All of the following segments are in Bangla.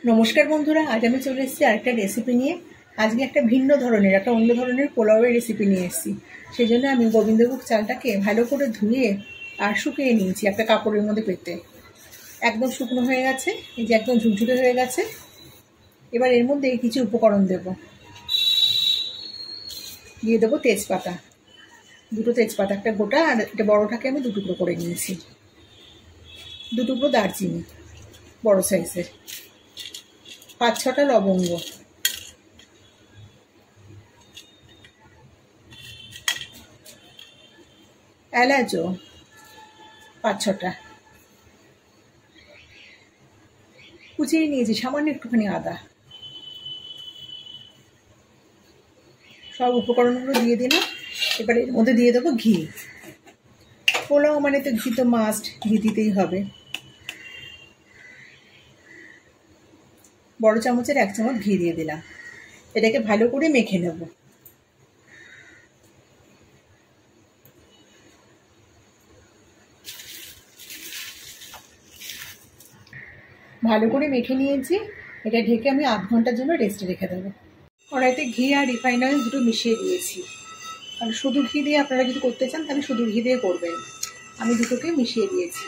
নমস্কার বন্ধুরা, আজ আমি চলে এসেছি আরেকটা রেসিপি নিয়ে। আজকে একটা ভিন্ন ধরনের, একটা অন্য ধরনের পোলাওয়ের রেসিপি নিয়ে এসেছি। সেই জন্য আমি গোবিন্দভোগ চালটাকে ভালো করে ধুয়ে আর শুকিয়ে নিয়েছি একটা কাপড়ের মধ্যে পেতে। একদম শুকনো হয়ে গেছে, এই যে একদম ঝুরঝুরে হয়ে গেছে। এবার এর মধ্যে কিছু উপকরণ দিয়ে দেবো তেজপাতা, দুটো তেজপাতা, একটা গোটা আর একটা বড়টাকে আমি 2 টুকরো করে নিয়েছি। 2 টুকরো দারচিনি বড় সাইজের, 5-6টা লবঙ্গ, এলাচও 5-6টা, কুচিয়ে নিয়েছি সামান্য একটুখানি আদা। সব উপকরণগুলো দিয়ে দিলাম। এবার এর মধ্যে দিয়ে দেবো ঘি। পোলাও মানে তো ঘি তো মাস্ট, ঘি দিতেই হবে। বড় চামচের 1 চামচ ঘি দিয়ে দিলাম। এটাকে ভালো করে মেখে নেব। ভালো করে মেখে নিয়েছি। এটা ঢেকে আমি 1/2 ঘন্টার জন্য রেস্টে রেখে দেবো। কড়াইতে ঘি আর রিফাইন্ড অয়েল দুটো মিশিয়ে দিয়েছি। কারণ শুধু ঘি দিয়ে আপনারা যদি করতে চান তাহলে শুধু ঘি দিয়ে করবেন। আমি দুটোকে মিশিয়ে দিয়েছি।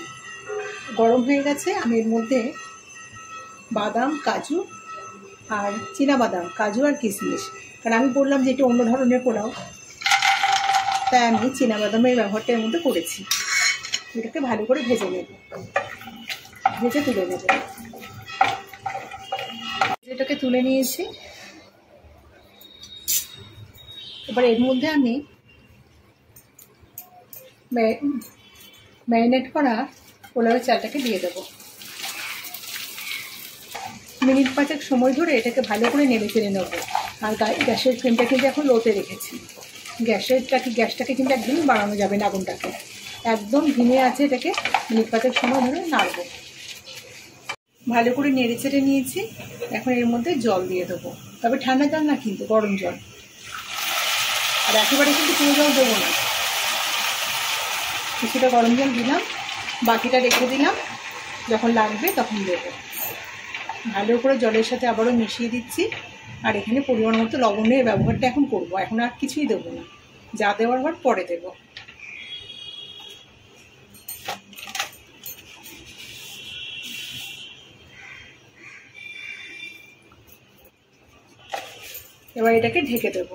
গরম হয়ে গেছে। আমি এর মধ্যে বাদাম, কাজু আর চীনাবাদাম, কাজু আর কিশমিশ, কারণ আমি বললাম যে এটা অন্য ধরনের পোলাও, তাই আমি চীনাবাদামের ব্যবহারটা এর মধ্যে করেছি। এটাকে ভালো করে ভেজে নেব, ভেজে তুলে নেব। এটাকে তুলে নিয়েছি। এবার এর মধ্যে আমি ম্যারিনেট করা পোলাওয়ের চালটাকে দিয়ে দেবো। মিনিট 5 সময় ধরে এটাকে ভালো করে নেড়ে চেড়ে নেবো। আর গ্যাসের ফ্লেমটা কিন্তু এখন লোতে রেখেছি। গ্যাসটাকে কিন্তু একদমই বাড়ানো যাবে না, আগুনটাকে একদম ধিমে আছে। এটাকে মিনিট 5 সময় ধরে নাড়বো। ভালো করে নেড়ে চেড়ে নিয়েছি। এখন এর মধ্যে জল দিয়ে দেবো, তবে ঠান্ডা জল না, কিন্তু গরম জল। আর একেবারে কিন্তু পুরো জল দেবো না, কিছুটা গরম জল দিলাম, বাকিটা রেখে দিলাম, যখন লাগবে তখন দেবো। ভালো করে জলের সাথে আবারও মিশিয়ে দিচ্ছি। আর এখানে পরিমাণ মতো লবণের ব্যবহারটা এখন করবো। এখন আর কিছুই দেবো না, যা দেওয়ার পর পরে দেব। এবার এটাকে ঢেকে দেবো।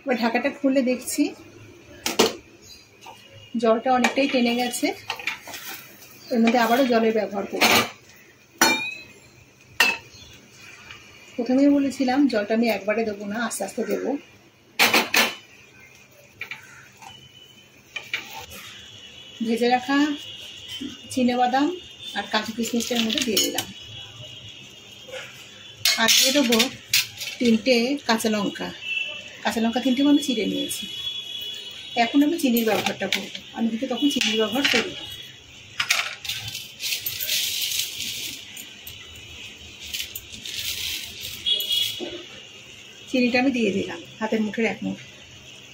এবার ঢাকাটা খুলে দেখছি জলটা অনেকটাই টেনে গেছে। এর মধ্যে আবারও জলের ব্যবহার করব। প্রথমেই বলেছিলাম জলটা আমি একবারে দেবো না, আস্তে আস্তে দেবো। ভেজে রাখা চীনাবাদাম আর কাজু কিশমিশটার মধ্যে দিয়ে দিলাম। আর দিয়ে দেবো 3টে কাঁচা লঙ্কা। 3টেও আমি চিড়ে নিয়েছি। এখন আমি চিনির ব্যবহারটা করবো। আমি কিন্তু তখন চিনির ব্যবহার করি। চিনিটা আমি দিয়ে দিলাম হাতের মুঠের 1 মুঠ।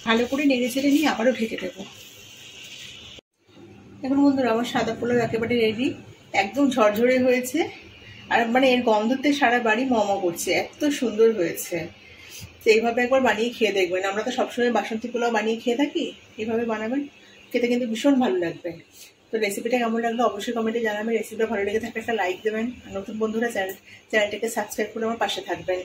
ভালো করে নেড়ে চেড়ে নিয়ে আবারও ঢেকে দেবো। এখন বন্ধুরা আমার সাদা পোলাও একেবারে রেডি। একদম ঝরঝরে হয়েছে। আর মানে এর গন্ধতে সারা বাড়ি মমো করছে, এত সুন্দর হয়েছে। তো এইভাবে একবার বানিয়ে খেয়ে দেখবেন। আমরা তো সবসময় বাসন্তী পোলাও বানিয়ে খেয়ে থাকি, এইভাবে বানাবেন, খেতে কিন্তু ভীষণ ভালো লাগবে। তো রেসিপিটা কেমন লাগলো অবশ্যই কমেন্টে জানাবেন। রেসিপিটা ভালো লেগে থাকলে একটা লাইক দেবেন। আর নতুন বন্ধুরা চ্যানেলটাকে সাবস্ক্রাইব করে আমার পাশে থাকবেন।